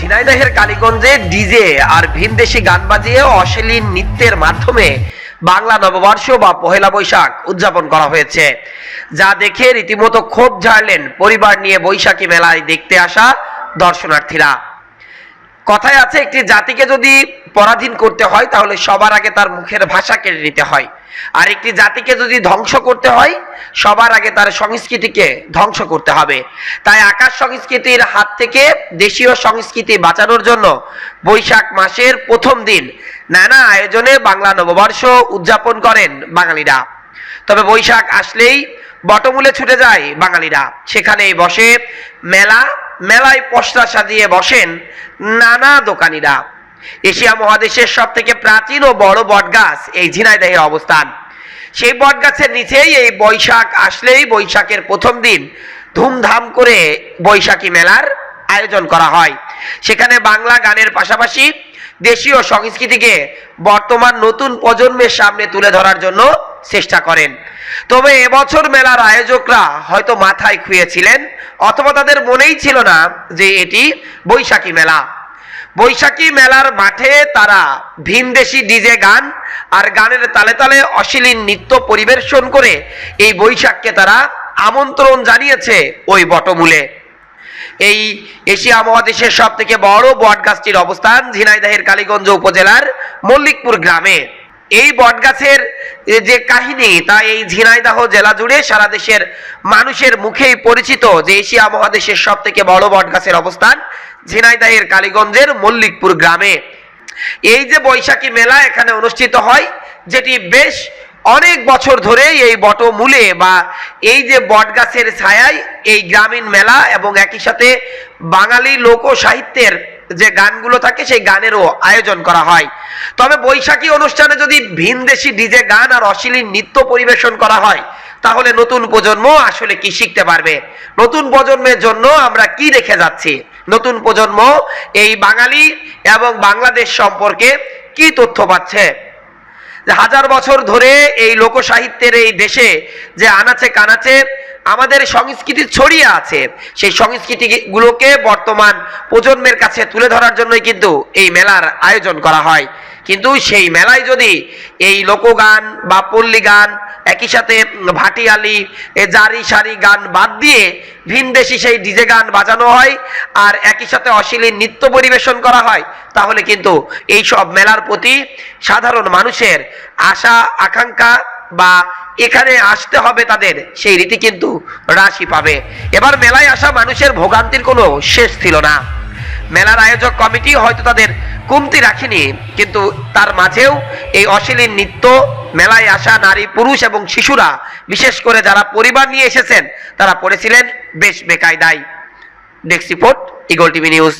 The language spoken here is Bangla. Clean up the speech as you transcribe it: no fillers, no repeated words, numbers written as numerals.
ঝিনাইদহের কালীগঞ্জে ডিজে আর ভিনদেশি গান বাজিয়ে অশ্লীল নৃত্যের মাধ্যমে বাংলা নববর্ষ বা পহেলা বৈশাখ উদযাপন করা হয়েছে, যা দেখে রীতিমতো ক্ষোভ ঝাড়লেন পরিবার নিয়ে বৈশাখী মেলায় দেখতে আসা দর্শনার্থীরা। কথায় আছে, একটি জাতিকে যদি পরাধীন করতে হয় তাহলে সবার আগে তার মুখের ভাষা কেড়ে নিতে হয়, আর একটি জাতিকে যদি ধ্বংস করতে হয় সবার আগে তার সংস্কৃতিকে ধ্বংস করতে হবে। তাই আকাশ সংস্কৃতির হাত থেকে দেশীয় সংস্কৃতি বাঁচানোর জন্য বৈশাখ মাসের প্রথম দিন নানা আয়োজনে বাংলা নববর্ষ উদযাপন করেন বাঙালিরা। তবে বৈশাখ আসলেই বটমূলে ছুটে যায় বাঙালিরা, সেখানেই বসে মেলা, মেলায় পসরা সাজিয়ে বসেন নানা দোকানিরা। এশিয়া মহাদেশের সব থেকে প্রাচীন ও বড় বটগাছ এই ঝিনাইদহে অবস্থান। সেই বটগাছের নিচেই এই বৈশাখ আসলেই বৈশাখের প্রথম দিন ধুমধাম করে বৈশাখী মেলার আয়োজন করা হয়। সেখানে বাংলা গানের পাশাপাশি দেশীয় সংস্কৃতিকে বর্তমান নতুন প্রজন্মের সামনে তুলে ধরার জন্য চেষ্টা করেন। তবে এবছর মেলার আয়োজকরা হয়তো মাথায় খুঁয়েছিলেন, অথবা তাদের মনেই ছিল না যে এটি বৈশাখী মেলা। বৈশাখী মেলার মাঠে তারা ভিনদেশি ডিজে গান আর গানের তালে তালে অশ্লীল নৃত্য পরিবেশন করে এই বৈশাখকে তারা আমন্ত্রণ জানিয়েছে ওই বটমূলে। এই এশিয়া মহাদেশের সব থেকে বড় বটগাছটির অবস্থান ঝিনাইদহের কালীগঞ্জ উপজেলার মল্লিকপুর গ্রামে। এই বটগাছের যে কাহিনী তা এই ঝিনাইদহ জেলা জুড়ে সারা দেশের মানুষের মুখেই পরিচিত যে এশিয়া মহাদেশের সব থেকে বড় বটগাছের অবস্থান ঝিনাইদহের কালীগঞ্জের মল্লিকপুর গ্রামে। এই যে বৈশাখী মেলা এখানে অনুষ্ঠিত হয়, যেটি বেশ অনেক বছর ধরে এই বটমূলে বা এই যে বটগাছের ছায়ায় এই গ্রামীণ মেলা এবং একই সাথে বাঙালি লোক সাহিত্যের যে গানগুলো থাকে সেই গানেরও আয়োজন করা হয়। তবে বৈশাখী অনুষ্ঠানে যদি ভিনদেশি ডিজে গান আর অশ্লীল নৃত্য পরিবেশন করা হয় তাহলে নতুন প্রজন্ম আসলে কি শিখতে পারবে? নতুন প্রজন্মের জন্য আমরা কি রেখে যাচ্ছি? নতুন প্রজন্ম এই বাঙালি এবং বাংলাদেশ সম্পর্কে কি তথ্য পাচ্ছে? হাজার বছর ধরে এই লোক সাহিত্যের এই দেশে যে আনাচে কানাচে আমাদের সংস্কৃতি ছড়িয়ে আছে, সেই সংস্কৃতি গুলোকে বর্তমান প্রজন্মের কাছে তুলে ধরার জন্যই কিন্তু এই মেলার আয়োজন করা হয়। কিন্তু সেই মেলায় যদি এই লোকগান বা পল্লী গান, একই সাথে ভাটিয়ালি জারি সারি গান বাদ দিয়ে ভিনদেশি সেই ডিজে গান বাজানো হয় আর একই সাথে অশ্লীল নৃত্য পরিবেশন করা হয়, তাহলে কিন্তু এই সব মেলার প্রতি সাধারণ মানুষের আশা আকাঙ্ক্ষা বা এখানে আসতে হবে তাদের সেই রীতি কিন্তু হ্রাসই পাবে। এবার মেলায় আসা মানুষের ভোগান্তির কোনো শেষ ছিল না। মেলার আয়োজক কমিটি হয়তো তাদের কমতি রাখেনি, কিন্তু তার মাঝেও এই অশ্লীল নৃত্য মেলায় আসা নারী পুরুষ এবং শিশুরা, বিশেষ করে যারা পরিবার নিয়ে এসেছেন, তারা পড়েছিলেন বেশ বেকায়দায়। Desk report, eagle TV news.